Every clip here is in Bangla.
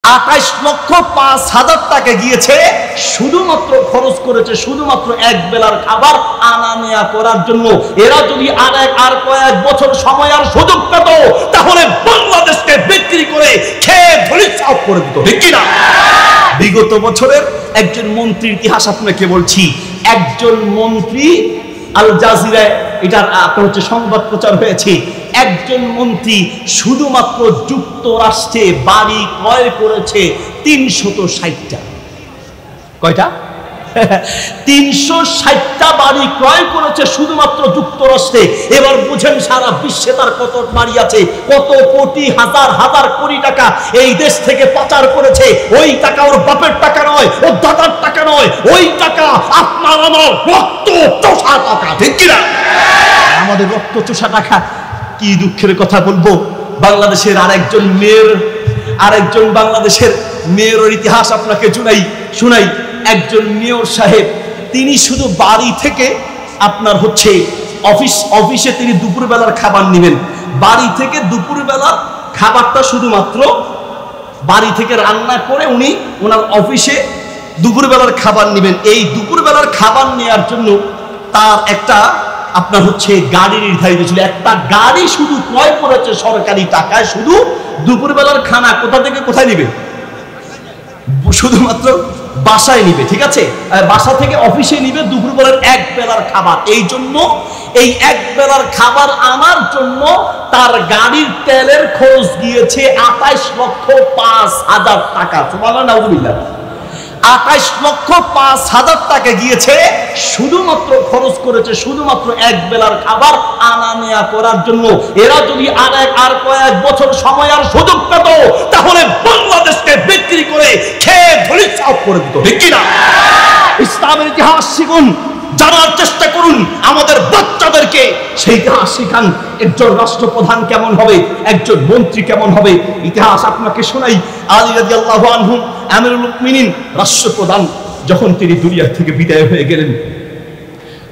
28,05,000 টাকা গিয়েছে শুধুমাত্র খরচ করেছে শুধুমাত্র এক বেলার খাবার আনা নেয়া করার জন্য। এরা যদি আর কয়েক বছর সময় আর সুযোগ পেত তাহলে বাংলাদেশকে বিক্রি করে খেয়ে ধরিত্রাপ করে দিত, ঠিক কিনা? বিগত বছরের একজন মন্ত্রীর ইতিহাস আপনাকে বলছি। একজন মন্ত্রী, আল জাজিরায় এটার আপনার হচ্ছে সংবাদ প্রচার হয়েছে, একজন মন্ত্রী শুধুমাত্র যুক্তরাষ্ট্রে বাড়ি ক্রয় করেছে 360টা। কয়টা? 360টা বাড়ি ক্রয় করেছে শুধুমাত্র যুক্তরাষ্ট্রে। এবার বুঝেন সারা বিশ্বে তার কত বাড়ি আছে, কত কোটি হাজার হাজার কোটি টাকা এই দেশ থেকে পাচার করেছে। ওই টাকা ওর বাপের টাকা নয়, ওর দাদার টাকা নয়, ওই টাকা আপনার আমার রক্ত চোষা টাকা, ঠিক কিনা? আমাদের রক্ত চোষা টাকা। কি দুঃখের কথা বলবো, বাংলাদেশের আরেকজন বাংলাদেশের মেয়রের ইতিহাস আপনাকে শুনাই। একজন মেয়র সাহেব, তিনি শুধু বাড়ি থেকে আপনার হচ্ছে অফিসে তিনি দুপুরবেলার খাবার নেবেন। বাড়ি থেকে দুপুরবেলার খাবারটা শুধুমাত্র বাড়ি থেকে রান্না করে উনি ওনার অফিসে দুপুরবেলার খাবার নেবেন। এই দুপুরবেলার খাবার নেওয়ার জন্য তার একটা আপনার হচ্ছে গাড়ি নির্ধারিত ছিল। একটা গাড়ি শুধু ক্রয় করেছে সরকারি টাকায়, শুধু দুপুরবেলার খানা কোথা থেকে কোথায় নিবে? শুধুমাত্র বাসায় নিবে, ঠিক আছে? বাসা থেকে অফিসে নিবে দুপুরবেলার এক বেলার খাবার। এই জন্য এই এক বেলার খাবার আনার জন্য তার গাড়ির তেলের খরচ গিয়েছে 28,05,000 টাকা। সুবহানাল্লাহ, নাউযুবিল্লাহ। 28,05,000 টাকা গিয়েছে শুধুমাত্র খরচ করেছে শুধুমাত্র এক বেলার খাবার আনা নেয়া করার জন্য। এরা যদি আর কয়েক বছর সময় আর সুযোগ পেত তাহলে বাংলাদেশকে বিক্রি করে খেয়ে ধরিত্রাপ করে দিত, ঠিক কিনা? ইসলামের ইতিহাস শিখুন, জানার চেষ্টা করুন, আমাদের বাচ্চাদেরকে সেই ইতিহাস শিখান। একজন রাষ্ট্রপ্রধান কেমন হবে, একজন মন্ত্রী কেমন হবে। ইতিহাস আপনাকে শোনাই। আলী রাদিয়াল্লাহু আনহু আমিরুল মুমিনিন রাষ্ট্রপ্রধান, যখন তিনি দুনিয়া থেকে বিদায় হয়ে গেলেন,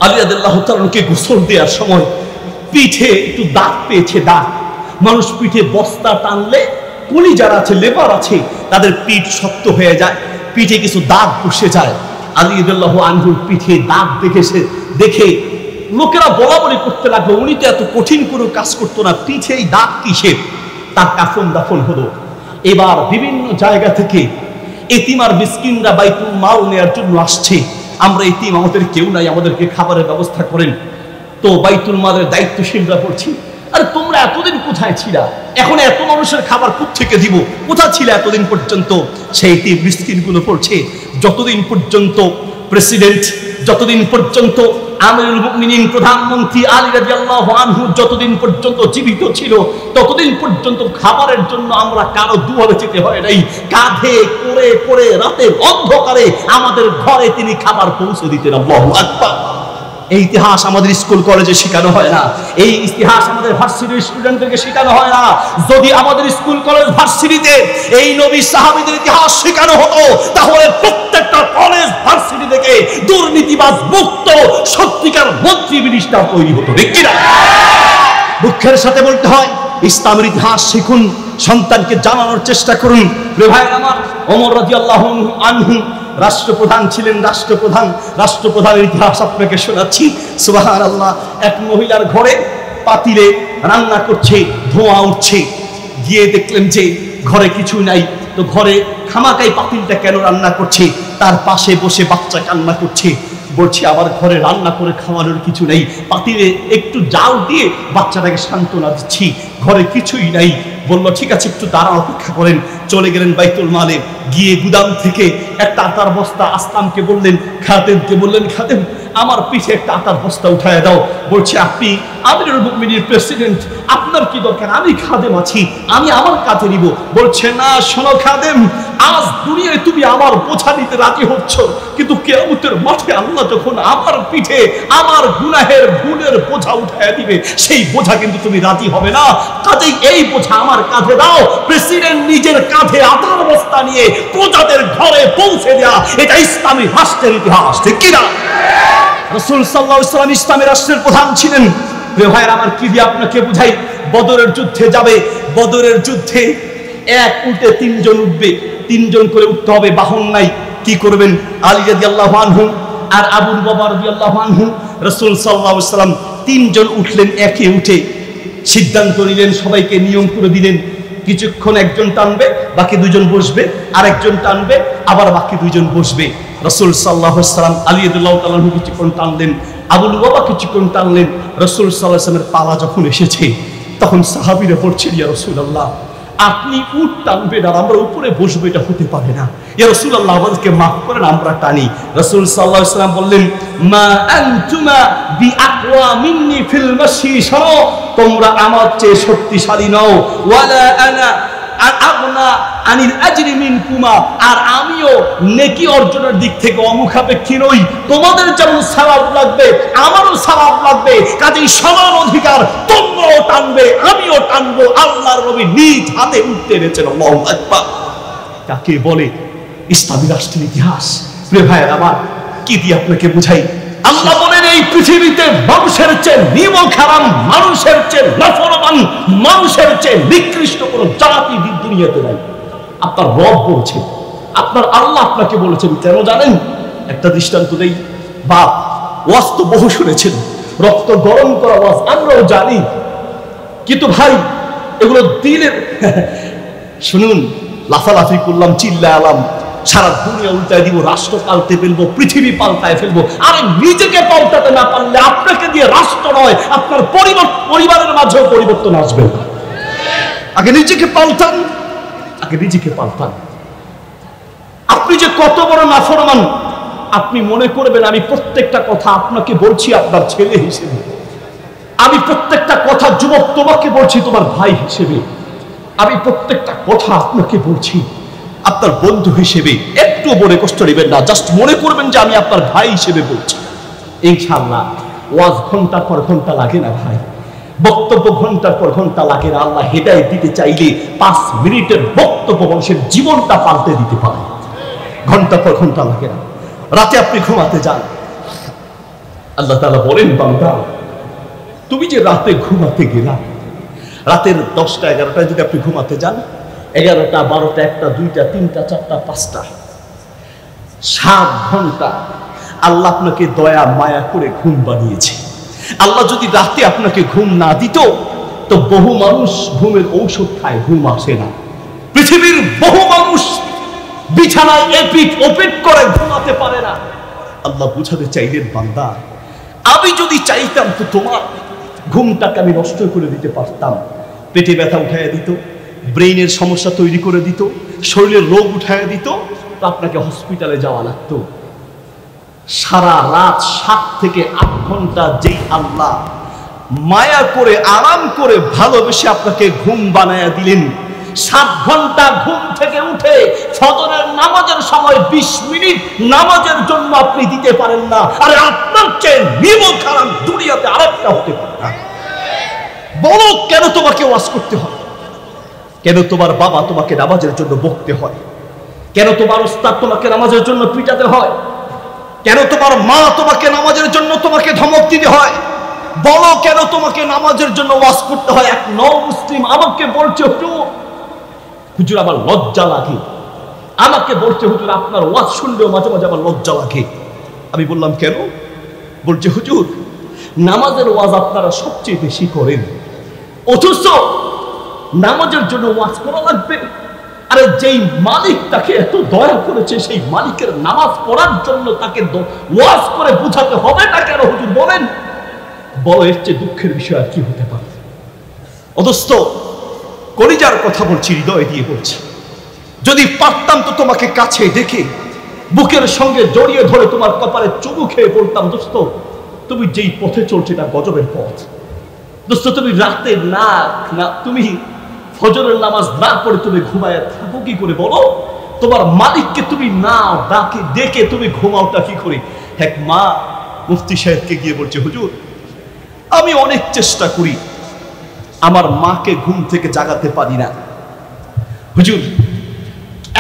আলী রাদিয়াল্লাহু তাআলাকে গোসল দেওয়ার সময় পিঠে একটু দাগ পেয়েছে। দাগ, মানুষ পিঠে বস্তা টানলে কুলি যারা আছে, লেবার আছে, তাদের পিঠ শক্ত হয়ে যায়, পিঠে কিছু দাগ বসে যায়। আলী রাদিয়াল্লাহু আনহুর পিঠে দাগ দেখে লোকেরা বলা বলি করতে লাগলো, উনি তো এত কঠিন কোনো কাজ করতো না, পিঠে এই দাগ কিসের? তার কাফন দাফন হলো। এবার বিভিন্ন জায়গা থেকে এতিম আর মিসকিনরা বাইতুল মাল নেওয়ার জন্য আসছে। আমরা এতিম, আমাদের কেউ নাই, আমাদেরকে খাবারের ব্যবস্থা করেন। তো বাইতুল মালের দায়িত্বশীলরা বলছি, আরে তোমরা এতদিন কোথায় ছিলা? এখন এত মানুষের খাবার কোত্থেকে দিব? কোথায় ছিল এতদিন পর্যন্ত? সেই এতিম মিসকিনগুলো পড়ছে, যতদিন পর্যন্ত প্রেসিডেন্ট, যতদিন পর্যন্ত আমিরুল মুমিনিন প্রধানমন্ত্রী আলী রাদিয়াল্লাহু আনহু যতদিন পর্যন্ত জীবিত ছিল ততদিন পর্যন্ত খাবারের জন্য আমরা কারো দুয়ারে যেতে হয় নাই। কাঁধে করে করে রাতের অন্ধকারে আমাদের ঘরে তিনি খাবার পৌঁছে দিতেন। আল্লাহু আকবার। এই ইতিহাস আমাদের স্কুল কলেজে শেখানো হয় না, এই ইতিহাস আমাদের ভার্সিটির স্টুডেন্টদেরকে শেখানো হয় না। যদি আমাদের স্কুল কলেজ ভার্সিটিতে এই নবী সাহাবীদের ইতিহাস শেখানো হতো তাহলে প্রত্যেকটা কলেজ ভার্সিটি থেকে দুর্নীতিবাজ মুক্ত সত্যিকার মন্ত্রী মিনিস্টার তৈরি হতো, ঠিক কিনা? দুঃখের সাথে বলতে হয়, ইসলামের ইতিহাস শিখুন, সন্তানকে জানানোর চেষ্টা করুন। ভাই আমার, ওমর রাদিয়াল্লাহু আনহু রাষ্ট্রপ্রধান ছিলেন। রাষ্ট্রপ্রধানের ইতিহাস আপনাকে শোনাচ্ছি। সুবহানাল্লাহ। এক মহিলার ঘরে পাতিলে রান্না করছে, ধোঁয়া উঠছে। গিয়ে দেখলেন যে ঘরে কিছু নাই, তো ঘরে খামাকাই পাতিলটা কেন রান্না করছে? তার পাশে বসে বাচ্চা কান্না করছে, বলছে আমার ঘরে রান্না করে খাওয়ানোর কিছু নেই, পাতিলে একটু জাল দিয়ে বাচ্চাটাকে সান্ত্বনা দিচ্ছি, ঘরে কিছুই নাই। বললো ঠিক আছে, একটু দাঁড়া, অপেক্ষা করেন। চলে গেলেন বাইতুল মালে, গিয়ে গুদাম থেকে একটা আটার বস্তা আসলামকে বললেন, খাদেমকে বললেন, খাদেম আমার পিঠে একটা আটার বস্তা উঠায় দাও। বলছে আপনি আমিরুল মুমিনিন প্রেসিডেন্ট, আপনার কি দরকার? আমি খাদেম আছি, আমি আমার কাজে নিব। বলছে না, শোনো খাদেম, আজ দুনিয়ায় তুমি আমার বোঝা নিতে রাজি হচ্ছ, কিন্তু কিয়ামতের মাঠে আল্লাহ যখন আমার পিঠে আমার গুনাহের ভুলের বোঝা উঠায় দিবে, সেই বোঝা কিন্তু তুমি রাজি হবে না। কাজেই এই বোঝা আমার কাঁধে দাও। প্রেসিডেন্ট নিজের কাঁধে আটার বস্তা নিয়ে প্রজাদের ঘরে পৌঁছে দেয়া, এটা ইসলামী রাষ্ট্রের ইতিহাস, ঠিক কিনা? রাসূল সাল্লাল্লাহু আলাইহি ওয়াসাল্লাম ইসলামী রাষ্ট্রের প্রধান ছিলেন। প্রিয় ভাইরা আমার, কি দিয়ে আপনাকে বুঝাই? বদরের যুদ্ধে যাবে, বদরের যুদ্ধে এক উটে 3 জন উঠবে, তিনজন করে উঠতে হবে, বাহন নাই, কি করবেন? আলী রাদিয়াল্লাহু আনহু আর আবু লুবাবা রাদিয়াল্লাহু আনহু, রাসূল সাল্লাল্লাহু আলাইহি ওয়াসাল্লাম তিনজন উঠলেন। একে উঠে সিদ্ধান্ত নিলেন, সবাইকে নিয়ম করে দিলেন, কিছুক্ষণ একজন টানবে, বাকি দুজন বসবে, আর একজন টানবে, আবার বাকি দুইজন বসবে। রাসূল সাল্লাল্লাহু আলাইহি ওয়াসাল্লাম আলী রাদিয়াল্লাহু তাআলা আনহু কিছুক্ষণ টানলেন, আবু লুবাবা কিছুক্ষণ টানলেন। রাসূল সাল্লাল্লাহু আলাইহি ওয়াসাল্লামের পালা যখন এসেছে, তখন সাহাবীরা বলছেন, ইয়া রাসূলুল্লাহ, আপনি উট টানবেন আর আমরা উপরে বসবো, এটা হতে পারে না। ইয়া রাসূলুল্লাহ, আমাদেরকে মাফ করেন, আমরা টানি। রাসূল সাল্লাল্লাহু আলাইহি ওয়াসাল্লাম বললেন, মা আনতুমা বিআকওয়া মিন্নি ফিল মাশি, শোনো, তোমরা আমার চেয়ে শক্তিশালী নও, ওয়ালা আনা আগনা আনিল আজরি মিনকুমা, আর আমিও নেকি অর্জনের দিক থেকে অমুখাপেক্ষী নই। তোমাদের যেমন সওয়াব লাগবে আমারও সওয়াব লাগবে, কাজেই সমান অধিকার তোমরাও টানবে আমিও টানবো। আল্লাহর নবী নিজ হাতে উঠতে এনেছেন। আল্লাহু আকবার। কাকে বলে ইসলামী রাষ্ট্রের ইতিহাস? প্রিয় ভাইয়ের আমার, কি দিয়ে আপনাকে বুঝাই? আল্লাহ বলেন, এই পৃথিবীতে মানুষের চেয়ে নিমক হারাম, মানুষের চেয়ে নাফরমান, মানুষের চেয়ে নিকৃষ্ট কোন জাতি দুনিয়াতে নাই। আপনার রব বলছে, আপনার আল্লাহ আপনাকে বলেছেন। কেন জানেন? একটা দৃষ্টান্ত দেই। বাপ, ওয়াজ তো বহু শুনেছেন, রক্ত গরম করা ওয়াজ আমরাও জানি, কিন্তু ভাই এগুলো দিনের শুনুন, লাফালাফি করলাম, চিল্লালাম, সারা দুনিয়া উল্টায় দিব, রাষ্ট্র পাল্টে ফেলবো, পৃথিবী পাল্টায় ফেলবো। আরে নিজেকে পাল্টাতে না পারলে আপনাকে দিয়ে রাষ্ট্র নয়, আপনার পরিবারের মাঝেও পরিবর্তন আসবে। আগে নিজেকে পাল্টান, আগে নিজেকে পাল্টান। আপনি যে কত বড় নাফরমান, আপনি মনে করবেন আমি প্রত্যেকটা কথা আপনাকে বলছি আপনার ছেলে হিসেবে, আমি প্রত্যেকটা কথা যুবক তোমাকে বলছি তোমার ভাই হিসেবে, আমি প্রত্যেকটা কথা আপনাকে বলছি আপনার বন্ধু হিসেবে। একটু মনে কষ্ট নেবেন না, জাস্ট মনে করবেন যে আমি আপনার ভাই হিসেবে বলছি। ইনশাআল্লাহ ওয়াজ ঘন্টার পর ঘন্টা লাগে না ভাই, বক্তব্য ঘন্টার পর ঘন্টা লাগে না। আল্লাহ হেদায়েত দিতে চাইলে 5 মিনিটের বক্তব্য মানুষের জীবনটা পাল্টে দিতে পারে, ঘন্টা পর ঘন্টা লাগে না। রাতে আপনি ঘুমাতে যান, আল্লাহ তাআলা বলেন, বান্দা তুমি যে রাতে ঘুমাতে গেলা, রাতের 10টা 11টায় যদি আপনি ঘুমাতে যান, 11টা 12টা 1টা 2টা 3টা 4টা 5টা 7 ঘন্টা আল্লাহ আপনাকে দয়া মায়া করে ঘুম বানিয়েছে। আল্লাহ যদি রাতে আপনাকে ঘুম না দিত, তো বহু মানুষ ঘুমের ঔষধ খায়, ঘুম আসে না। পৃথিবীর বহু মানুষ বিছানায় এপিট ওপিট করে ঘুমাতে পারে না। আল্লাহ বুঝাতে চাইলেন, বান্দা আমি যদি চাইতাম তো তোমার ঘুমটাকে আমি নষ্ট করে দিতে পারতাম। পেটে ব্যথা উঠাইয়া দিত, ব্রেইনের সমস্যা তৈরি করে দিত, শরীরের রোগ উঠাইয়া দিত, তো আপনাকে হসপিটালে যাওয়া লাগতো। সারা রাত 7 থেকে 8 ঘন্টা যেই আল্লাহ মায়া করে আরাম করে ভালোবেসে আপনাকে ঘুম বানায়া দিলেন, 7 ঘন্টা ঘুম থেকে উঠে ফজরের নামাজের সময় 20 মিনিট নামাজের জন্য আপনি দিতে পারেন না। আরে আপনার চেয়ে নিমক হারাম দুনিয়াতে আরেকটা হতে পারে না। বলো কেন তোমাকে ওয়াজ করতে হয়? কেন তোমার বাবা তোমাকে নামাজের জন্য বকতে হয়? কেন তোমার উস্তাদ তোমাকে নামাজের জন্য পিটাতে হয়? কেন তোমার মা তোমাকে নামাজের জন্য তোমাকে ধমক দিতে হয়? বলো কেন তোমাকে নামাজের জন্য ওয়াজ করতে হয়? এক মুসলিম আমাকে বলছে, হুজুর আমার লজ্জা লাগে, আমাকে বলছে হুজুর আপনার ওয়াজ শুনলেও মাঝে মাঝে আমার লজ্জা লাগে। আমি বললাম কেন? বলছে হুজুর নামাজের ওয়াজ আপনারা সবচেয়ে বেশি করেন, অথচ নামাজের জন্য ওয়াজ করা লাগবে। আরে যেই মালিক তাকে এত দয়া করেছে, সেই মালিকের নামাজ পড়ার জন্য তাকে ওয়াজ করে বুঝাতে হবে না কেন হুজুর বলেন? বলো এর চেয়ে দুঃখের বিষয় আর কি হতে পারে? অথচ কলিজার কথা বলছি, হৃদয় দিয়ে বলছি, যদি পারতাম তো তোমাকে কাছে দেখে বুকের সঙ্গে জড়িয়ে ধরে তোমার কপালে চুমু খেয়ে বলতাম, দোস্ত তুমি যেই পথে চলছে এটা গজবের পথ। দোস্ত তুমি রাতে না তুমি ফজরের নামাজ না পড়ে তুমি ঘুমায় থাকো কি করে? বলো তোমার মালিককে তুমি না ডাকে ডেকে তুমি ঘুমাওটা কি করে? এক মা মুফতি সাহেবকে গিয়ে বলছে, হুজুর আমি অনেক চেষ্টা করি, আমার মাকে ঘুম থেকে জাগাতে পারি না। হুজুর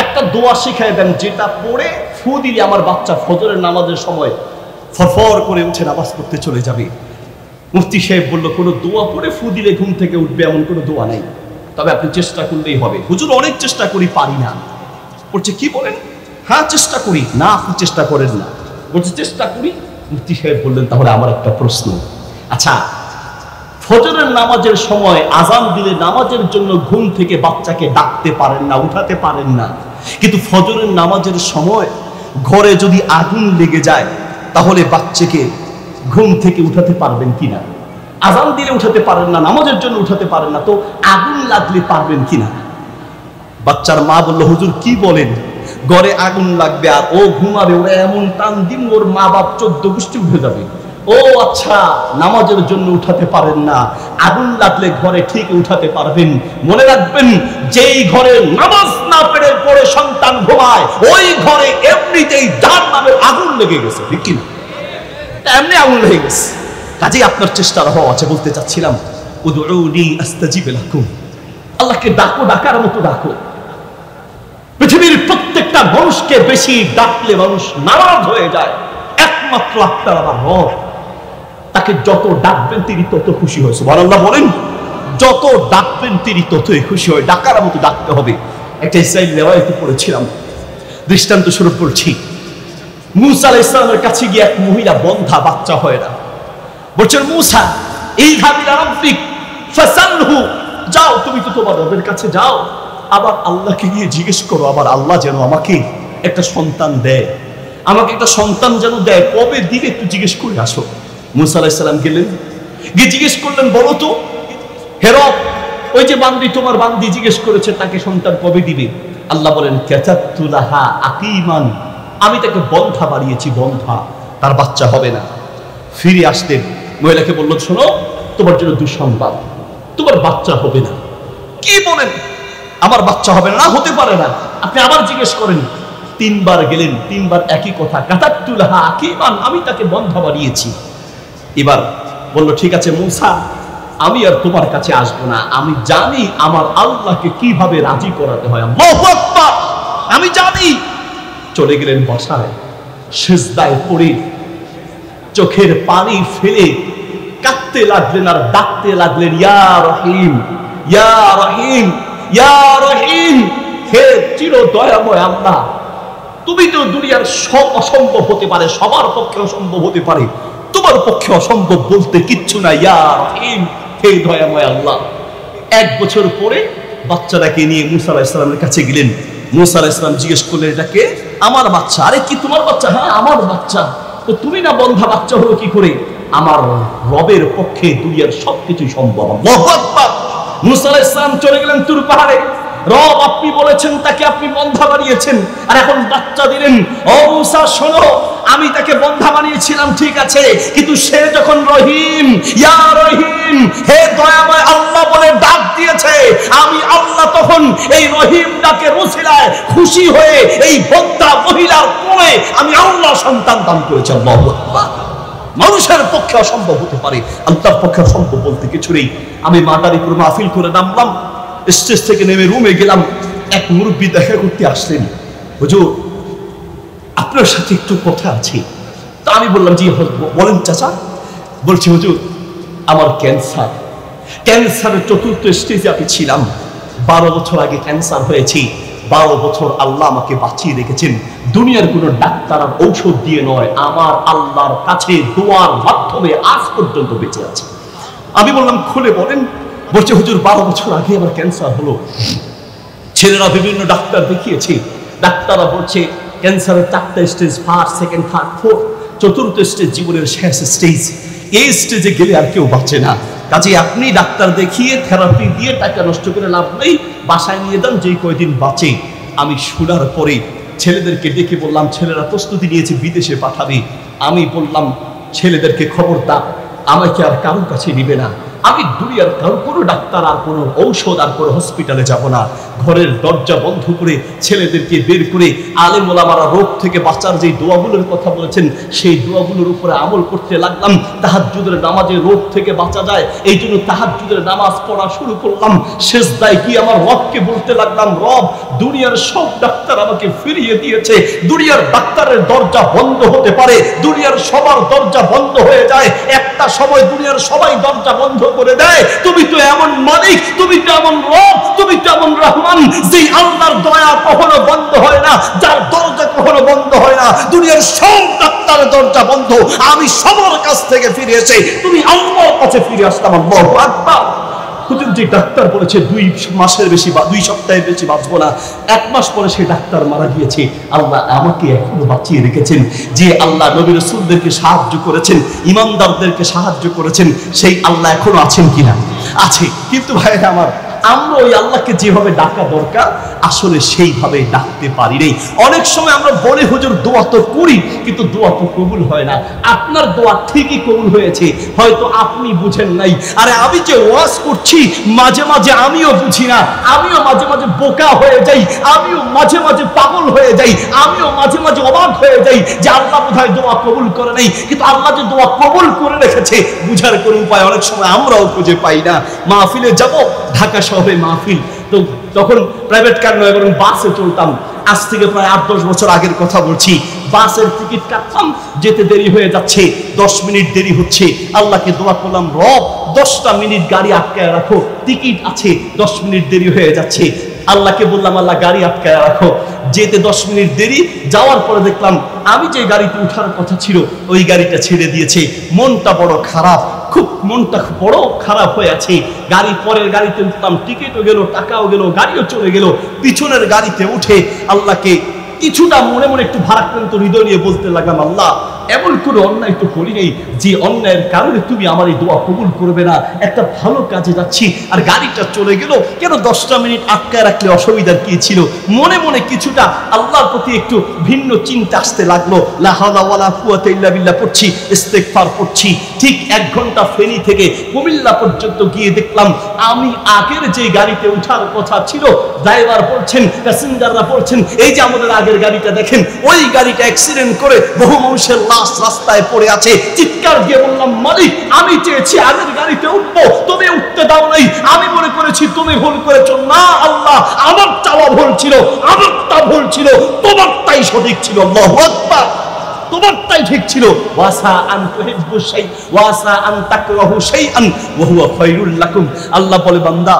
একটা দোয়া শিখায় দেন, যেটা পড়ে ফু দিলে আমার বাচ্চা ফজরের নামাজের সময় ফরফর করে উঠে নামাজ পড়তে চলে যাবে। মুফতি সাহেব বলল, কোনো দোয়া পড়ে ফু দিলে ঘুম থেকে উঠবে এমন কোনো দোয়া নেই, তবে আপনি চেষ্টা করলেই হবে। হুজুর অনেক চেষ্টা করি, পারি না। বলছে কি বলেন? হ্যাঁ চেষ্টা করি। না আপনি চেষ্টা করেন না। বলছে চেষ্টা করি। মুফতি সাহেব বললেন তাহলে আমার একটা প্রশ্ন, আচ্ছা ফজরের নামাজের সময় আজান দিলে নামাজের জন্য ঘুম থেকে বাচ্চাকে ডাকতে পারেন না, উঠাতে পারেন না, কিন্তু ফজরের নামাজের সময় ঘরে যদি আগুন লেগে যায় তাহলে বাচ্চাকে ঘুম থেকে উঠাতে পারবেন কিনা? আজান দিলে উঠাতে পারেন না, নামাজের জন্য উঠাতে পারেন না, তো আগুন লাগলে পারবেন কিনা? বাচ্চার মা বলল হুজুর কি বলেন, ঘরে আগুন লাগবে আর ও ঘুমাবে, ওরা এমন টান দিন ওর মা বাপ 14 গোষ্ঠী উঠে যাবে। ও আচ্ছা, নামাজের জন্য উঠাতে পারেন না, আগুন লাগলে ঘরে ঠিক উঠাতে পারবেন। মনে রাখবেন যেই ঘরে নামাজ না পড়ে সন্তান ঘুমায় ওই ঘরে এমনিতেই জাহান্নামের আগুন লেগে গেছে, ঠিক কি না? এমনি আগুন লেগে গেছে। কাজেই আপনার চেষ্টার অভাব আছে। বলতে চাচ্ছিলাম উদউনি আস্তাজিব লাকুম, আল্লাহকে ডাকো, ডাকার মতো ডাকো। পৃথিবীর প্রত্যেকটা মানুষকে বেশি ডাকলে মানুষ নারাজ হয়ে যায়, একমাত্র আপনার আমার রব, তাকে যত ডাকবেন তিনি তত খুশি হয়। সুবহানাল্লাহ বলেন, যত ডাকবেন তিনি ততই খুশি হয়। ডাকার মতো ডাকতে হবে। একটা ইসরাইল রিওয়ায়াতে পড়েছিলাম, দৃষ্টান্ত স্বরূপ বলছি। মূসা আলাইহিস সালামের কাছে গিয়ে এক মহিলা বন্ধা, বাচ্চা হয় না, বলছেন মূসা ইযহাব ইলা রাব্বিক ফাসালহু, যাও তুমি তো তোমার রবের কাছে যাও, আবার আল্লাহকে গিয়ে জিজ্ঞেস করো, আবার আল্লাহ যেন আমাকে একটা সন্তান দেয়, আমাকে একটা সন্তান যেন দেয়, কবে দিকে একটু জিজ্ঞেস করে আসো। মূসা আলাইহিস সালাম গেলেন, গিয়ে জিজ্ঞেস করলেন বলো তো হে রব, ওই যে বান্দি তোমার বান্দি জিজ্ঞেস করেছে তাকে সন্তান কবে দিবে? আল্লাহ বলেন কাতাতু লাহা আকিমান, আমি তাকে বন্ধা বাড়িয়েছি, বন্ধা, তার বাচ্চা হবে না। ফিরে আসতেন, মহিলাকে বলল শোনো তোমার জন্য দুঃসংবাদ, তোমার বাচ্চা হবে না। কি বলেন? আমার বাচ্চা হবে না? হতে পারে না। আপনি আবার জিজ্ঞেস করেন। 3 বার গেলেন, 3 বার একই কথা, কাতাতু লাহা আকিমান, আমি তাকে বন্ধা বাড়িয়েছি। এবার বলল ঠিক আছে মূসা, আমি আর তোমার কাছে আসবো না, আমি জানি আমার আল্লাহকে কিভাবে রাজি করাতে হয়, আল্লাহু আকবার, আমি জানি। চলে গেলেন বাসায়, সিজদায় পড়ে চোখের পানি ফেলে কাঁদতে লাগলেন আর ডাকতে লাগলেন ইয়া রহিম, ইয়া রহিম, ইয়া রহিম, হে চির দয়াময় আল্লাহ, তুমি তো দুনিয়ার সব অসম্ভব হতে পারে, সবার পক্ষে অসম্ভব হতে পারে, তোমার পক্ষে অসম্ভব বলতে কিচ্ছু না, ইয়া রহিম, হে দয়াময় আল্লাহ। 1 বছর পরে বাচ্চাটাকে নিয়ে মূসা আলাইহিস সালামের কাছে গেলেন। মূসা আলাইহিস সালাম জিজ্ঞেস করলেন এটাকে? আমার বাচ্চা। আরে কি তোমার বাচ্চা? হ্যাঁ আমার বাচ্চা। তো তুমি না বন্ধা, বাচ্চা হলো কি করে? আমার রবের পক্ষে দুনিয়ার সবকিছু সম্ভব। আল্লাহু আকবার। মূসা আলাইহিস সালাম চলে গেলেন তুর পাহাড়ে। রব আপনি বলেছেন তাকে আপনি বন্ধা বানিয়েছেন, আর এখন বাচ্চা দিলেন। ও মূসা শোনো, আমি তাকে বন্ধা বানিয়েছিলাম ঠিক আছে, কিন্তু সে যখন রহিম, ইয়া রহিম, হে দয়াময় আল্লাহ বলে ডাক দিয়েছে, আমি আল্লাহ তখন এই রহিম ডাকের ওসিলায় খুশি হয়ে এই বন্ধা মহিলার কোলে আমি আল্লাহ সন্তান দান করেছি। আল্লাহু আকবার। মানুষের পক্ষে অসম্ভব হতে পারে, আল্লাহর পক্ষে অসম্ভব বলতে কিছু নেই। আমি মাদারীপুর মাহফিল করে নামলাম, স্টেজ থেকে নেমে রুমে গেলাম, এক মুরব্বী দেখা করতে আসলেন। হুজুর আপনার সাথে একটু কথা আছে। তা আমি বললাম জি বলেন চাচা। বলছি হুজুর আমার ক্যান্সার, ক্যান্সারের 4র্থ স্টেজে আমি ছিলাম। 12 বছর আগে ক্যান্সার হয়েছি। 12 বছর আল্লাহ আমাকে বাঁচিয়ে রেখেছেন, দুনিয়ার কোনো ডাক্তার আর ঔষধ দিয়ে নয়, আমার আল্লাহর কাছে দোয়ার মাধ্যমে আজ পর্যন্ত বেঁচে আছে। আমি বললাম খুলে বলেন। বলছে হুজুর 12 বছর আগে আমার ক্যান্সার হলো, ছেলেরা বিভিন্ন ডাক্তার দেখিয়েছে, ডাক্তাররা বলছে ক্যান্সারের 4টা stage, 1st, 2nd, 3rd, 4th, 4র্থ stage জীবনের শেষ স্টেজ। এই স্টেজে গেলে আর কেউ বাঁচে না। কাজে আপনি ডাক্তার দেখিয়ে থেরাপি দিয়ে টাকা নষ্ট করে লাভ নেই, বাসায় নিয়ে যান, যেই কয়দিন বাঁচে। আমি শোনার পরে ছেলেদেরকে ডেকে বললাম, ছেলেরা প্রস্তুতি নিয়েছে বিদেশে পাঠাবে। আমি বললাম ছেলেদেরকে খবরদার, আমাকে আর কারোর কাছে নিবে না, আমি দুনিয়ার কোনো ডাক্তার আর কোনো ঔষধ আর কোনো হসপিটালে যাব না। ঘরের দরজা বন্ধ করে ছেলেদেরকে বের করে আলেম ওলামারা রোগ থেকে বাঁচার যে দোয়াগুলোর কথা বলেছেন সেই দোয়াগুলোর উপরে আমল করতে লাগলাম। তাহাজ্জুদের নামাজে রোগ থেকে বাঁচা যায়, এই জন্য তাহাজ্জুদের নামাজ পড়া শুরু করলাম। সিজদায় কি আমার রবকে বলতে লাগলাম, রব দুনিয়ার সব ডাক্তার আমাকে ফিরিয়ে দিয়েছে, দুনিয়ার ডাক্তারের দরজা বন্ধ হতে পারে, দুনিয়ার সবার দরজা বন্ধ হয়ে যায়, একটা একটা সময় দুনিয়ার সবাই দরজা বন্ধ করে দেয়, তুমি তো এমন মালিক, তুমি তো এমন রব, তুমি তো এমন রহমান, যে আল্লাহর দয়া কখনো বন্ধ হয় না, যার দরজা কখনো বন্ধ হয় না। দুনিয়ার সব ডাক্তারের দরজা বন্ধ, আমি সবার কাছ থেকে ফিরে এসে তুমি আল্লাহর কাছে ফিরে আসতাম। আল্লাহু আকবার। হুজুর যে ডাক্তার বলেছে 2 মাসের বেশি বা 2 সপ্তাহের বেশি বাঁচবো না, 1 মাস পরে সেই ডাক্তার মারা গিয়েছে। আল্লাহ আমাকে এখনো বাঁচিয়ে রেখেছেন। যে আল্লাহ নবী রাসূলদেরকে সাহায্য করেছেন, ইমানদারদেরকে সাহায্য করেছেন, সেই আল্লাহ এখনো আছেন কিনা? আছে। কিন্তু ভাইরা আমার, আমরা ওই আল্লাহকে যেভাবে ডাকা দরকার আসলে সেইভাবে ডাকতে পারি নাই। অনেক সময় আমরা বলে হুজুর দোয়া তো করি, কিন্তু দোয়া তো কবুল হয় না। আপনার দোয়া ঠিকই কবুল হয়েছে, হয়তো আপনি বুঝেন নাই। আরে আমি যে ওয়াজ করছি, মাঝে মাঝে আমিও বুঝি না, আমিও মাঝে মাঝে বোকা হয়ে যাই, আমিও মাঝে মাঝে পাগল হয়ে যাই, আমিও মাঝে মাঝে অবাক হয়ে যাই যে আল্লাহ বোধহয় দোয়া কবুল করে নাই। কিন্তু আল্লাহ যে দোয়া কবুল করে রেখেছে, বুঝার কোনো উপায় অনেক সময় আমরাও খুঁজে পাই না। মাহফিলে যাব, ঢাকা শহরে মাহফিল, তো তখন প্রাইভেট কার নয় বরং বাসে চলতাম। আজ থেকে প্রায় 8-10 বছর আগের কথা বলছি। বাসের টিকিট কাটতাম, যেতে দেরি হয়ে যাচ্ছে, 10 মিনিট দেরি হচ্ছে। আল্লাহকে দোয়া করলাম, রব 10টা মিনিট গাড়ি আটকায় রাখো, টিকিট আছে, 10 মিনিট দেরি হয়ে যাচ্ছে। আল্লাহকে বললাম, আল্লাহ গাড়ি আটকায় রাখো। যেতে 10 মিনিট দেরি, যাওয়ার পরে দেখলাম আমি যে গাড়িতে উঠার কথা ছিল ওই গাড়িটা ছেড়ে দিয়েছে। মনটা বড় খারাপ, মনটা বড় খারাপ হয়ে আছে। গাড়ি পরের গাড়িতে উঠলাম, টিকিটও গেল, টাকাও গেল, গাড়িও চলে গেল। পিছনের গাড়িতে উঠে আল্লাহকে কিছুটা মনে মনে একটু ভারাক্রান্ত হৃদয় নিয়ে বলতে লাগলাম, আল্লাহ এমন কোনো অন্যায় তো করি নেই যে অন্যায়ের কারণে তুমি আমার এই দোয়া কবুল করবে না। একটা ভালো কাজে যাচ্ছি আর গাড়িটা চলে গেল, কেন 10টা মিনিট আটকায় রাখলে অসুবিধার কি ছিল? মনে মনে কিছুটা আল্লাহর প্রতি একটু ভিন্ন চিন্তা আসতে লাগলো। লা হাওলা ওয়ালা কুওয়াতা ইল্লা বিল্লাহ পড়ছি, ইস্তেগফার পড়ছি। ঠিক 1 ঘন্টা ফেনী থেকে কুমিল্লা পর্যন্ত গিয়ে দেখলাম আমি আগের যে গাড়িতে উঠার কথা ছিল, ড্রাইভার বলছেন, প্যাসেঞ্জাররা বলছেন, এই যে আমাদের আগের গাড়িটা দেখেন, ওই গাড়িটা অ্যাক্সিডেন্ট করে বহু মানুষের রাস্তায় পড়ে আছে। চিৎকার দিয়ে বললাম, মালিক আমি চেয়েছি আগের গাড়িতে উঠবো, তুমি উঠতে দাও নাই। আমি মনে করেছি তুমি ভুল করেছো। না আল্লাহ, আমার চাওয়া ভুল ছিল, আমারটা ভুল ছিল, তোমারটাই সঠিক ছিল। আল্লাহু আকবার। তোমারটাই ঠিক ছিল। ওয়াসা আন তুহিব্বু শাই ওয়াসা আন তাকরাহু শাইআন ওয়া হুয়া খায়রুল লাকুম। আল্লাহ বলে, বান্দা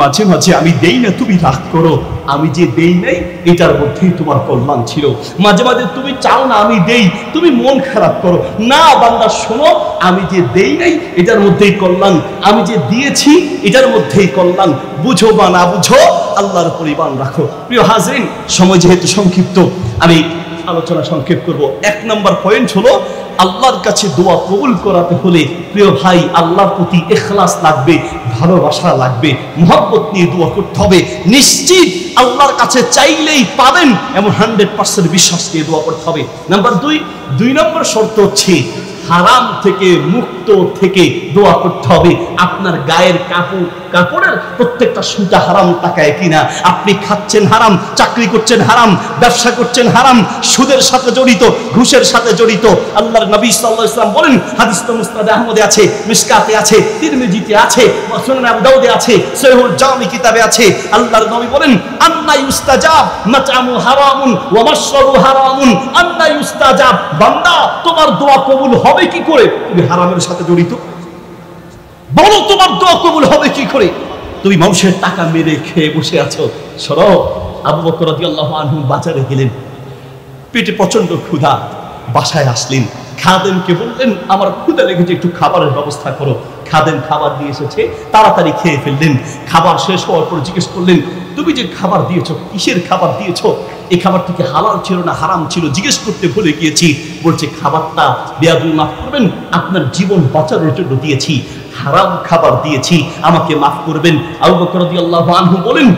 মাঝে মাঝে আমি দেই না, তুমি রাগ করো, আমি যে দেই নাই এটার মধ্যেই তোমার কল্যাণ ছিল। মাঝে মাঝে তুমি চাও না আমি দেই, তুমি মন খারাপ করো। না বান্দা শোনো, আমি যে দেই নাই এটার মধ্যেই কল্যাণ, আমি যে দিয়েছি এটার মধ্যেই কল্যাণ। বুঝো বা না বুঝো, আল্লাহর উপর ঈমান রাখো। প্রিয় হাজরিন, সময় যেহেতু সংক্ষিপ্ত, আমি আলোচনা সংক্ষেপ করব। 1 নম্বর পয়েন্ট হলো, আল্লাহর কাছে দোয়া কবুল করাতে হলে প্রিয় ভাই আল্লাহর প্রতি ইখলাস লাগবে, ভালোবাসা লাগবে, মহব্বত নিয়ে দোয়া করতে হবে। নিশ্চিত আল্লাহর কাছে চাইলেই পাবেন এমন 100% বিশ্বাস নিয়ে দোয়া করতে হবে। নাম্বার 2 নম্বর শর্ত হচ্ছে হারাম থেকে মুক্ত থেকে দোয়া করতে হবে। আপনার গায়ের কাপড়ের প্রত্যেকটা সুতা হারাম টাকায় কিনা, আপনি খাচ্ছেন হারাম, চাকরি করছেন হারাম, ব্যবসা করছেন হারাম, সুদের সাথে জড়িত, ঘুষের সাথে জড়িত। আল্লাহর নবী সাল্লাল্লাহু আলাইহি ওয়াসাল্লাম বলেন, হাদিস তো মুসনাদ আহমদে আছে, মিশকাতে আছে, তিরমিজিতে আছে, সুনান আবু দাউদে আছে, সহিহুল জামি কিতাবে আছে। আল্লাহর নবী বলেন, আন্না ইউস্তাজাব মাতআমু হারামুন ওয়া মাশরাবু হারামুন, আন্না ইউস্তাজাব। বান্দা তোমার দোয়া কবুল হবে কি করে? তুমি হারামের সাথে জড়িত। বলো তোমার দোয়া কবুল হবে কি করে? তুমি মানুষের টাকা মেরে খেয়ে বসে আছো। সরো। আবু বকর রাদিয়াল্লাহু আনহু বাজারে গেলেন, পেটে প্রচন্ড ক্ষুধা, বাসায় আসলেন, খাদেমকে বললেন আমার ক্ষুধা লেগেছে, একটু খাবারের ব্যবস্থা করো। খাদেম খাবার দিয়ে এসেছে, তাড়াতাড়ি খেয়ে ফেললেন। খাবার শেষ হওয়ার পর জিজ্ঞেস করলেন, তুমি যে খাবার দিয়েছো, কিসের খাবার দিয়েছো? এই খাবারটা কি হালাল ছিল না হারাম ছিল? জিজ্ঞেস করতে ভুলে গিয়েছি। বলছে, খাবারটা বেয়াদবি মাফ করবেন, আপনার জীবন বাঁচানোর জন্য দিয়েছি, হারাম খাবার দিয়েছি, আমাকে মাফ করবেন। আবু বকর রাদিয়াল্লাহু আনহু বলেন,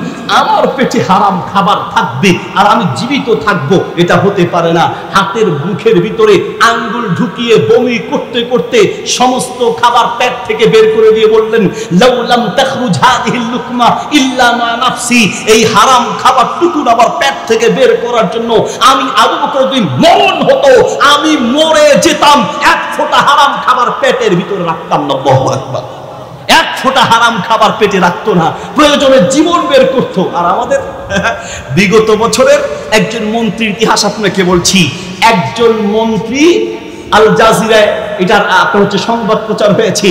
আমার পেটে হারাম খাবার থাকবে আর আমি জীবিত থাকবো, এটা হতে পারে না। হাতের মুখের ভিতরে আঙ্গুল ঢুকিয়ে বমি করতে করতে সমস্ত খাবার পেট থেকে বের করে দিয়ে বললেন, লাউলাম তাখরুজ হাযিহিল লুকমা ইল্লা মা নাফসি। এই হারাম খাবারটুকু আমার পেট থেকে বের করার জন্য আমি আবু বকর যদি মরণ হতো, আমি মরে যেতাম, 1 ফোঁটা হারাম খাবার পেটের ভিতরে রাখতাম না। আল্লাহু আকবার। 1 ফোঁটা হারাম খাবার পেটে রাখতো না, প্রয়োজনে জীবন বের করতো। আর আমাদের বিগত বছরের একজন মন্ত্রীর ইতিহাস আপনাকে বলছি। একজন মন্ত্রী আল জাজিরায় এটার আপনার হচ্ছে সংবাদ প্রচার হয়েছে,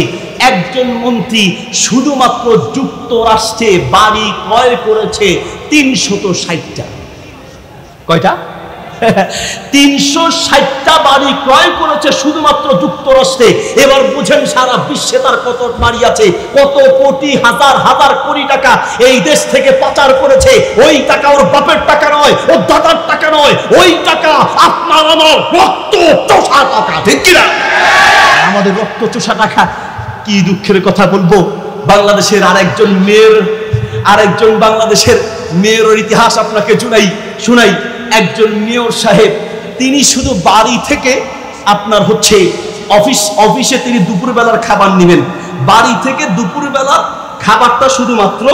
একজন মন্ত্রী শুধুমাত্র যুক্তরাষ্ট্রে বাড়ি ক্রয় করেছে 360টা। কয়টা? 360টা বাড়ি ক্রয় করেছে শুধুমাত্র যুক্তরাষ্ট্রে। এবার বুঝেন সারা বিশ্বে তার কত বাড়ি আছে, কত কোটি হাজার হাজার কোটি টাকা এই দেশ থেকে পাচার করেছে। ওই টাকা ওর বাপের টাকা নয়, ওর দাদার টাকা নয়, ওই টাকা আপনার আমার রক্ত চোষা টাকা, ঠিক কিনা? আমাদের রক্ত চোষা টাকা। কি দুঃখের কথা বলবো, বাংলাদেশের আরেকজন বাংলাদেশের মেয়রের ইতিহাস আপনাকে শুনাই। একজন মেয়র সাহেব, তিনি শুধু বাড়ি থেকে আপনার হচ্ছে অফিসে তিনি দুপুরবেলার খাবার নেবেন। বাড়ি থেকে দুপুরবেলার খাবারটা শুধুমাত্র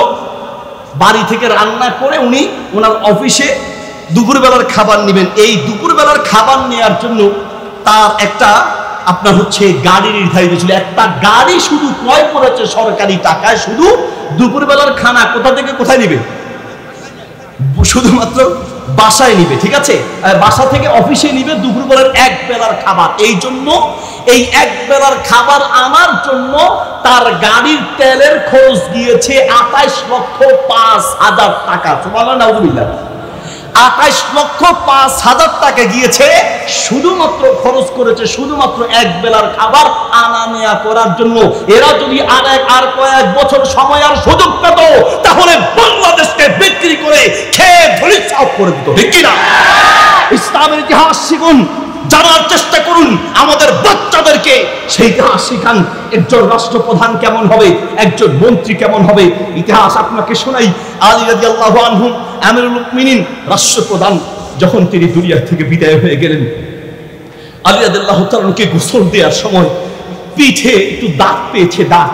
বাড়ি থেকে রান্না করে উনি ওনার অফিসে দুপুরবেলার খাবার নেবেন। এই দুপুরবেলার খাবার নেওয়ার জন্য তার একটা আপনার হচ্ছে গাড়ি নির্ধারিত ছিল। একটা গাড়ি শুধু ক্রয় করেছে সরকারি টাকায়, শুধু দুপুরবেলার খানা কোথা থেকে কোথায় নিবে? শুধুমাত্র বাসায় নিবে, ঠিক আছে? বাসা থেকে অফিসে নিবে দুপুরবেলার এক বেলার খাবার। এই জন্য এই এক বেলার খাবার আনার জন্য তার গাড়ির তেলের খরচ গিয়েছে 28,05,000 টাকা। সুবহানাল্লাহ, নাউযুবিল্লাহ। 28,05,000 টাকা গিয়েছে, শুধুমাত্র খরচ করেছে শুধুমাত্র এক বেলার খাবার আনা নেয়া করার জন্য। এরা যদি আর কয়েক বছর সময় আর সুযোগ পেত, তাহলে বাংলাদেশকে বিক্রি করে খেয়ে ধরিত্রাও করে দিত, ঠিক কিনা? ইসলামের ইতিহাস শিখুন, জানার চেষ্টা করুন, আমাদের বাচ্চাদেরকে সেই ইতিহাস শিখান। একজন রাষ্ট্রপ্রধান কেমন হবে, একজন মন্ত্রী কেমন হবে। ইতিহাস আপনাকে শোনাই। আলী রাদিয়াল্লাহু আনহু আমিরুল মুমিনিন, রাষ্ট্রপ্রধান, যখন তিনি দুনিয়া থেকে বিদায় হয়ে গেলেন, আলী রাদিয়াল্লাহু তাআলাকে গোসল দেওয়ার সময় পিঠে একটু দাগ পেয়েছে। দাগ,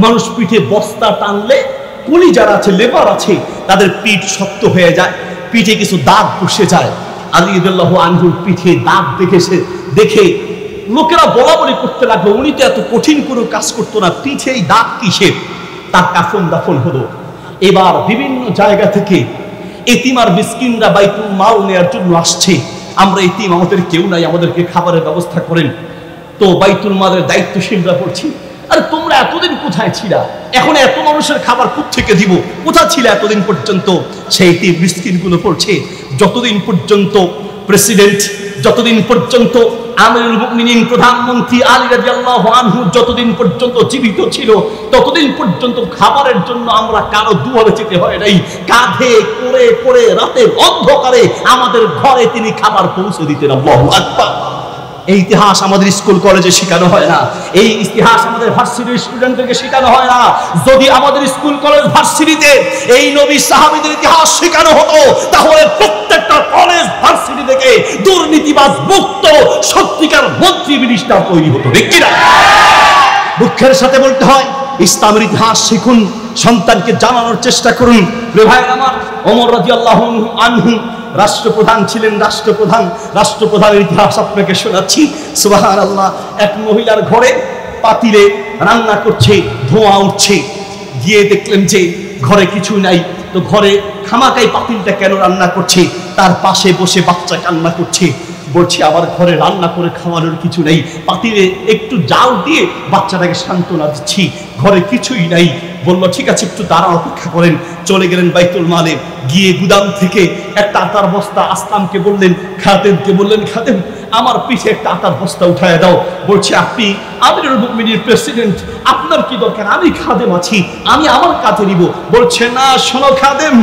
মানুষ পিঠে বস্তা টানলে কুলি যারা আছে, লেবার আছে, তাদের পিঠ শক্ত হয়ে যায়, পিঠে কিছু দাগ বসে যায়। আলী রাদিয়াল্লাহু আনহুর পিঠে দাগ দেখে লোকেরা বলাবলি করতে লাগলো, উনি তো এত কঠিন কোনো কাজ করতো না, পিঠে এই দাগ কিসের? তার কাফন দাফন হলো। এবার বিভিন্ন জায়গা থেকে এতিম আর মিসকিনরা বাইতুল মাল নেওয়ার জন্য আসছে। আমরা এতিম, আমাদের কেউ নাই, আমাদেরকে খাবারের ব্যবস্থা করেন। তো বাইতুল মালের দায়িত্বশীলরা বলছি, আরে তোমরা এতদিন কোথায় ছিলা? এখন এত মানুষের খাবার কোত্থেকে দিব? কোথা ছিল এতদিন পর্যন্ত? সেই এতিম মিসকিনগুলো পড়ছে, যতদিন পর্যন্ত প্রেসিডেন্ট, যতদিন পর্যন্ত আমিরুল মুমিনিন প্রধানমন্ত্রী আলী রাদিয়াল্লাহু আনহু যতদিন পর্যন্ত জীবিত ছিল, ততদিন পর্যন্ত খাবারের জন্য আমরা কারো দুয়ারে যেতে হয় নাই। কাঁধে করে করে রাতের অন্ধকারে আমাদের ঘরে তিনি খাবার পৌঁছে দিতেন। আল্লাহু আকবার। এই ইতিহাস আমাদের স্কুল কলেজে শেখানো হয় না, এই ইতিহাস আমাদের ভার্সিটির স্টুডেন্টদেরকে শেখানো হয় না। যদি আমাদের স্কুল কলেজ ভার্সিটিতে এই নবী সাহাবীদের ইতিহাস শেখানো হতো, তাহলে প্রত্যেকটা কলেজ ভার্সিটি থেকে দুর্নীতিবাজ মুক্ত সত্যিকার মন্ত্রী মিনিস্টার তৈরি হতো, ঠিক কিনা? দুঃখের সাথে বলতে হয়, ইসলামের ইতিহাস শিখুন, সন্তানকে জানানোর চেষ্টা করুন। ভাই আমার, ওমর রাদিয়াল্লাহু আনহু রাষ্ট্রপ্রধান ছিলেন। রাষ্ট্রপ্রধানের ইতিহাস আপনাকে শোনাচ্ছি। সুবহানাল্লাহ। এক মহিলার ঘরে পাতিলে রান্না করছে, ধোঁয়া উঠছে। গিয়ে দেখলেন যে ঘরে কিছু নাই। তো ঘরে খামাকাই পাতিলটা কেন রান্না করছে? তার পাশে বসে বাচ্চা কান্না করছে, বলছে আবার ঘরে রান্না করে খাওয়ানোর কিছু নেই, পাতিলে একটু জাল দিয়ে বাচ্চাটাকে সান্ত্বনা দিচ্ছি, ঘরে কিছুই নাই। বলল ঠিক আছে, একটু দাঁড়া, অপেক্ষা করেন। চলে গেলেন বাইতুল মালে, গিয়ে গুদাম থেকে একটা আটার বস্তা আসলামকে বললেন, খাদেমকে বললেন, খাদেম আমার পিঠে একটা আটার বস্তা উঠায় দাও। বলছে আপনি আমিরুল মুমিনিনের প্রেসিডেন্ট, আপনার কি দরকার? আমি খাদেম আছি, আমি আমার কাজে নিব। বলছে না, শোনো খাদেম,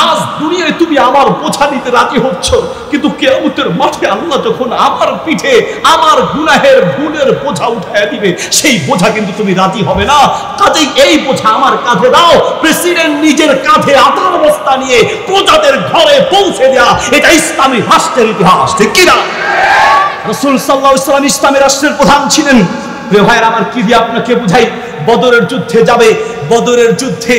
আজ দুনিয়ায় তুমি আমার বোঝা নিতে রাজি হচ্ছ, কিন্তু কিয়ামতের মাঠে আল্লাহ যখন আমার পিঠে আমার গুনাহের ভুলের বোঝা উঠায় দিবে, সেই বোঝা কিন্তু তুমি রাজি হবে না। কাজেই এই বোঝা আমার কাঁধে দাও। প্রেসিডেন্ট নিজের কাঁধে আটার বস্তা নিয়ে প্রজাদের ঘরে পৌঁছে দেয়া, এটা ইসলামী রাষ্ট্রের ইতিহাস, ঠিক কিনা? রাসূল সাল্লাল্লাহু আলাইহি ওয়াসাল্লাম ইসলামী রাষ্ট্রের প্রধান ছিলেন। প্রিয় ভাইরা আমার, কি দিয়ে আপনাকে বুঝাই? বদরের যুদ্ধে যাবে, বদরের যুদ্ধে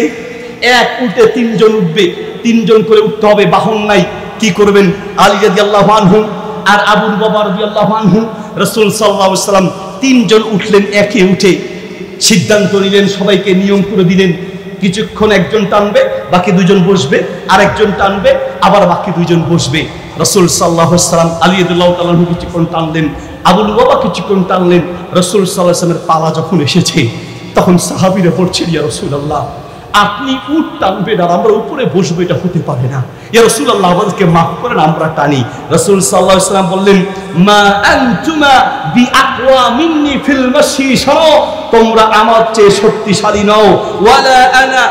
এক উটে 3 জন উঠবে, 3 জন করে উঠতে হবে, বাহন নাই। কি করবেন? আলী রাদিয়াল্লাহু আনহু আর আবু বকর রাদিয়াল্লাহু আনহু, রাসূল সাল্লাল্লাহু আলাইহি ওয়াসাল্লাম 3 জন উঠলেন, একে উঠে সিদ্ধান্ত নিলেন, সবাইকে নিয়ম করে দিলেন, কিছুক্ষণ একজন টানবে, বাকি 2 জন বসবে, আরেকজন টানবে, আবার বাকি 2 জন বসবে। রাসূল সাল্লাল্লাহু আলাইহি ওয়াসাল্লাম আলী রাদিয়াল্লাহু তাআলা কিছুক্ষণ টানলেন, আবু লুবাবা কিছুক্ষণ টানলেন। রাসূল সাল্লাল্লাহু আলাইহি ওয়াসাল্লামের পালা যখন এসেছে তখন সাহাবীরা বলছেন, ইয়া রাসূলুল্লাহ, আপনি উট টানবেন আর আমরা উপরে বসবো, এটা হতে পারে না। ইয়া রাসূলুল্লাহ, আমাদেরকে মাফ করেন, আমরা টানি। রাসূল সাল্লাল্লাহু আলাইহি ওয়াসাল্লাম বললেন, মা আনতুমা বিআকওয়া মিন্নি ফিল মাশি, শোনো, তোমরা আমার চেয়ে শক্তিশালী নও, ওয়ালা আনা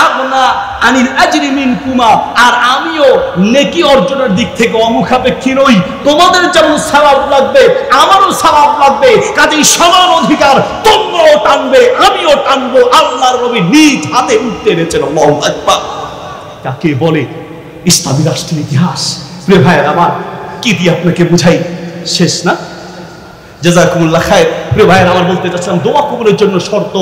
আগনা আনিল আজরি মিনকুমা, আর আমিও নেকি অর্জনের দিক থেকে অমুখাপেক্ষী নই। তোমাদের যেমন সওয়াব লাগবে আমারও সওয়াব লাগবে, কাজেই সমান অধিকার, তোমরাও টানবে আমিও টানবো। আল্লাহর নবী নিজ হাতে উঠতে এনেছেন। আল্লাহু আকবার। কাকে বলে ইসলামী রাষ্ট্রের ইতিহাস। প্রিয় ভাইয়ের আমার, কি দিয়ে আপনাকে বুঝাই, শেষ না? জাযাকুমুল্লাহ খায়র। প্রিয় ভাইয়ের আমার, বলতে চাচ্ছিলাম দোয়া কবুলের জন্য শর্ত,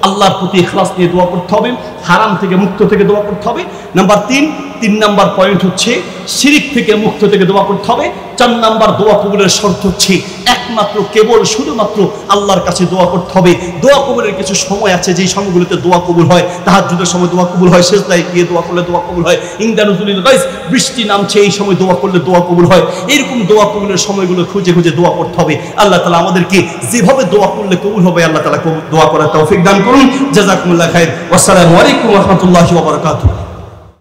আল্লাহর প্রতি ইখলাস নিয়ে দোয়া করতে হবে, হারাম থেকে মুক্ত থেকে দোয়া করতে হবে। নাম্বার 3 নাম্বার পয়েন্ট হচ্ছে শিরিক থেকে মুক্ত থেকে দোয়া করতে হবে। 4 নাম্বার দোয়া কবুলের শর্ত হচ্ছে একমাত্র কেবল শুধুমাত্র আল্লাহর কাছে দোয়া করতে হবে। দোয়া কবুলের কিছু সময় আছে যেই সময়গুলোতে দোয়া কবুল হয়। তাহাজ্জুদের সময় দোয়া কবুল হয়, সেজদায় গিয়ে দোয়া করলে দোয়া কবুল হয়, ইনদা নুজুলিল গায়স, বৃষ্টি নামছে এই সময় দোয়া করলে দোয়া কবুল হয়। এরকম দোয়া কবুলের সময়গুলো খুঁজে খুঁজে দোয়া করতে হবে। আল্লাহ তাআলা আমাদেরকে যেভাবে দোয়া করলে কবুল হবে আল্লাহ তাআলা দোয়া করার তৌফিক দান করুন। জাযাকুমুল্লাহ খায়র। ওয়াসসালামু আলাইকুম ওয়া রাহমাতুল্লাহি ওয়া বারাকাতুহু।